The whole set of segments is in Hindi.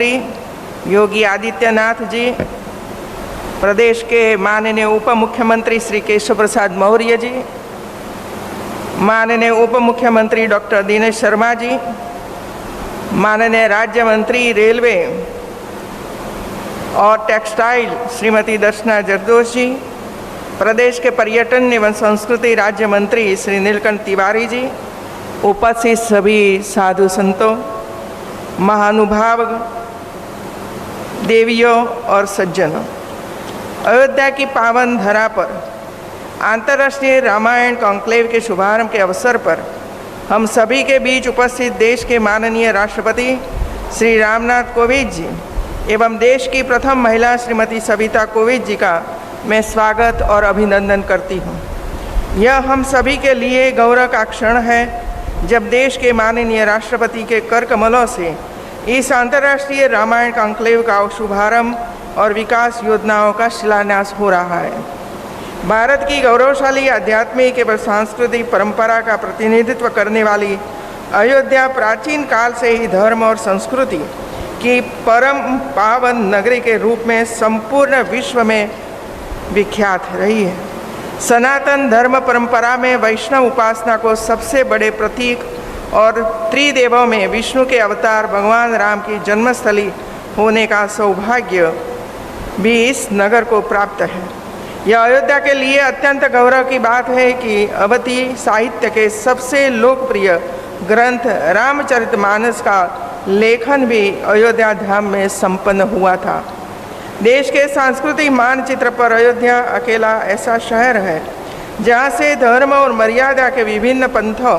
योगी आदित्यनाथ जी, प्रदेश के माननीय उप मुख्यमंत्री श्री केशव प्रसाद मौर्य जी, माननीय उप मुख्यमंत्री डॉक्टर दिनेश शर्मा जी, माननीय राज्य मंत्री रेलवे और टेक्सटाइल श्रीमती दर्शना जरदोश जी, प्रदेश के पर्यटन एवं संस्कृति राज्य मंत्री श्री नीलकंठ तिवारी जी, उपस्थित सभी साधु संतों, महानुभाव, देवियों और सज्जनों, अयोध्या की पावन धरा पर अंतर्राष्ट्रीय रामायण कॉन्क्लेव के शुभारंभ के अवसर पर हम सभी के बीच उपस्थित देश के माननीय राष्ट्रपति श्री रामनाथ कोविंद जी एवं देश की प्रथम महिला श्रीमती सविता कोविंद जी का मैं स्वागत और अभिनंदन करती हूँ। यह हम सभी के लिए गौरव का क्षण है जब देश के माननीय राष्ट्रपति के कर कमलों से इस अंतर्राष्ट्रीय रामायण कॉन्क्लेव का शुभारंभ और विकास योजनाओं का शिलान्यास हो रहा है। भारत की गौरवशाली आध्यात्मिक एवं सांस्कृतिक परंपरा का प्रतिनिधित्व करने वाली अयोध्या प्राचीन काल से ही धर्म और संस्कृति की परम पावन नगरी के रूप में संपूर्ण विश्व में विख्यात रही है। सनातन धर्म परंपरा में वैष्णव उपासना को सबसे बड़े प्रतीक और त्रिदेवों में विष्णु के अवतार भगवान राम की जन्मस्थली होने का सौभाग्य भी इस नगर को प्राप्त है। यह अयोध्या के लिए अत्यंत गौरव की बात है कि अवधी साहित्य के सबसे लोकप्रिय ग्रंथ रामचरितमानस का लेखन भी अयोध्या धाम में संपन्न हुआ था। देश के सांस्कृतिक मानचित्र पर अयोध्या अकेला ऐसा शहर है जहाँ से धर्म और मर्यादा के विभिन्न पंथों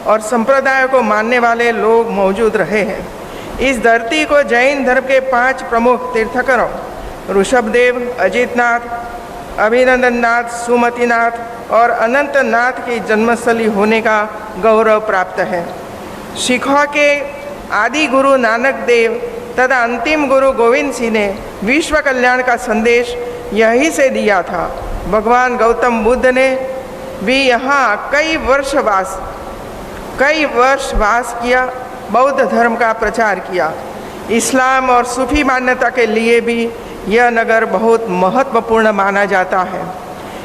और संप्रदायों को मानने वाले लोग मौजूद रहे हैं। इस धरती को जैन धर्म के 5 प्रमुख तीर्थंकरों ऋषभदेव, अजितनाथ, अभिनंदननाथ, सुमतिनाथ और अनंतनाथ की जन्मस्थली होने का गौरव प्राप्त है। सिखों के आदि गुरु नानक देव तथा अंतिम गुरु गोविंद सिंह ने विश्व कल्याण का संदेश यहीं से दिया था। भगवान गौतम बुद्ध ने भी यहाँ कई वर्ष वास किया, बौद्ध धर्म का प्रचार किया। इस्लाम और सूफी मान्यता के लिए भी यह नगर बहुत महत्वपूर्ण माना जाता है।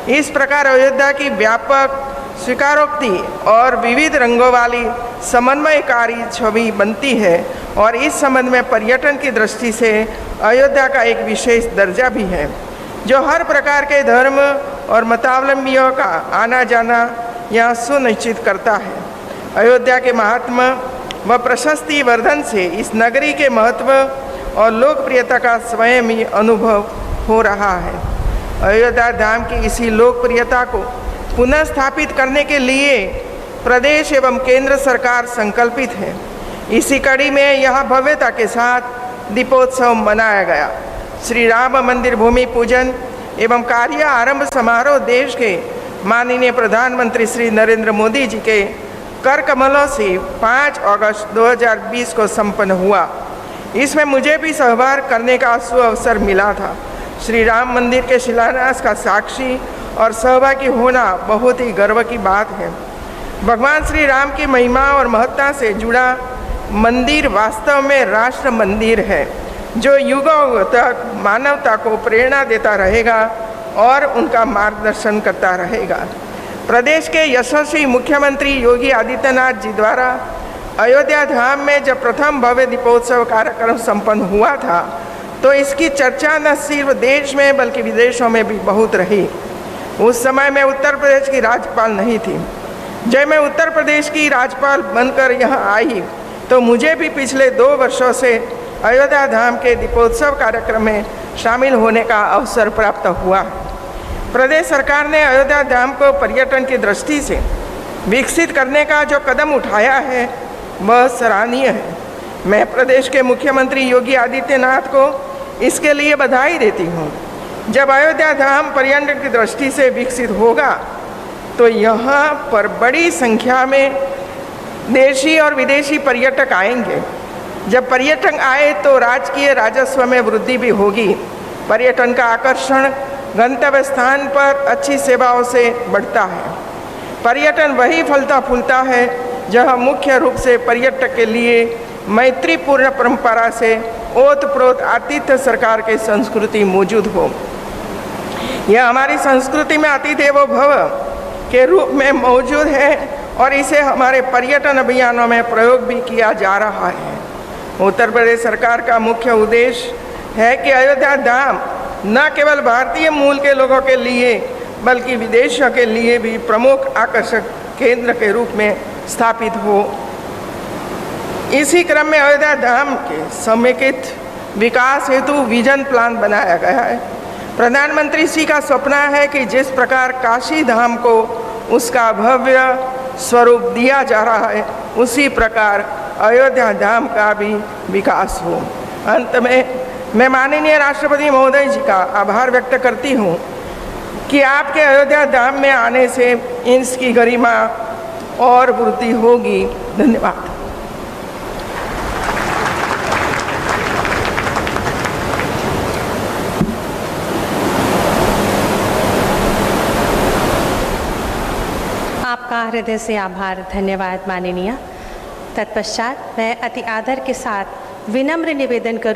इस प्रकार अयोध्या की व्यापक स्वीकारोक्ति और विविध रंगों वाली समन्वयकारी छवि बनती है और इस संबंध में पर्यटन की दृष्टि से अयोध्या का एक विशेष दर्जा भी है जो हर प्रकार के धर्म और मतावलंबियों का आना जाना यहाँ सुनिश्चित करता है। अयोध्या के महात्मा व प्रशस्ति वर्धन से इस नगरी के महत्व और लोकप्रियता का स्वयं ही अनुभव हो रहा है। अयोध्या धाम की इसी लोकप्रियता को पुनः स्थापित करने के लिए प्रदेश एवं केंद्र सरकार संकल्पित है। इसी कड़ी में यहाँ भव्यता के साथ दीपोत्सव मनाया गया। श्री राम मंदिर भूमि पूजन एवं कार्य आरंभ समारोह देश के माननीय प्रधानमंत्री श्री नरेंद्र मोदी जी के कर कमलों से 5 अगस्त 2020 को संपन्न हुआ। इसमें मुझे भी सहभाग करने का सुअवसर मिला था। श्री राम मंदिर के शिलान्यास का साक्षी और सहभागी होना बहुत ही गर्व की बात है। भगवान श्री राम की महिमा और महत्ता से जुड़ा मंदिर वास्तव में राष्ट्र मंदिर है जो युगों तक मानवता को प्रेरणा देता रहेगा और उनका मार्गदर्शन करता रहेगा। प्रदेश के यशस्वी मुख्यमंत्री योगी आदित्यनाथ जी द्वारा अयोध्या धाम में जब प्रथम भव्य दीपोत्सव कार्यक्रम संपन्न हुआ था तो इसकी चर्चा न सिर्फ देश में बल्कि विदेशों में भी बहुत रही। उस समय मैं उत्तर प्रदेश की राज्यपाल नहीं थी। जब मैं उत्तर प्रदेश की राज्यपाल बनकर यहाँ आई तो मुझे भी पिछले 2 वर्षों से अयोध्या धाम के दीपोत्सव कार्यक्रम में शामिल होने का अवसर प्राप्त हुआ। प्रदेश सरकार ने अयोध्या धाम को पर्यटन की दृष्टि से विकसित करने का जो कदम उठाया है वह सराहनीय है। मैं प्रदेश के मुख्यमंत्री योगी आदित्यनाथ को इसके लिए बधाई देती हूँ। जब अयोध्या धाम पर्यटन की दृष्टि से विकसित होगा तो यहाँ पर बड़ी संख्या में देशी और विदेशी पर्यटक आएंगे। जब पर्यटक आए तो राज्य राजस्व में वृद्धि भी होगी। पर्यटन का आकर्षण गंतव्य स्थान पर अच्छी सेवाओं से बढ़ता है। पर्यटन वही फलता फूलता है जहाँ मुख्य रूप से पर्यटक के लिए मैत्रीपूर्ण परंपरा से ओतप्रोत आतिथ्य सरकार की संस्कृति मौजूद हो। यह हमारी संस्कृति में अतिथि भव के रूप में मौजूद है और इसे हमारे पर्यटन अभियानों में प्रयोग भी किया जा रहा है। उत्तर प्रदेश सरकार का मुख्य उद्देश्य है कि अयोध्या धाम न केवल भारतीय मूल के लोगों के लिए बल्कि विदेशियों के लिए भी प्रमुख आकर्षक केंद्र के रूप में स्थापित हो। इसी क्रम में अयोध्या धाम के समेकित विकास हेतु विजन प्लान बनाया गया है। प्रधानमंत्री श्री का सपना है कि जिस प्रकार काशी धाम को उसका भव्य स्वरूप दिया जा रहा है, उसी प्रकार अयोध्या धाम का भी विकास हो। अंत में मैं माननीय राष्ट्रपति महोदय जी का आभार व्यक्त करती हूँ कि आपके अयोध्या धाम में आने से इसकी गरिमा और वृद्धि होगी। धन्यवाद। आपका हृदय से आभार। धन्यवाद माननीय। तत्पश्चात मैं अति आदर के साथ विनम्र निवेदन करूं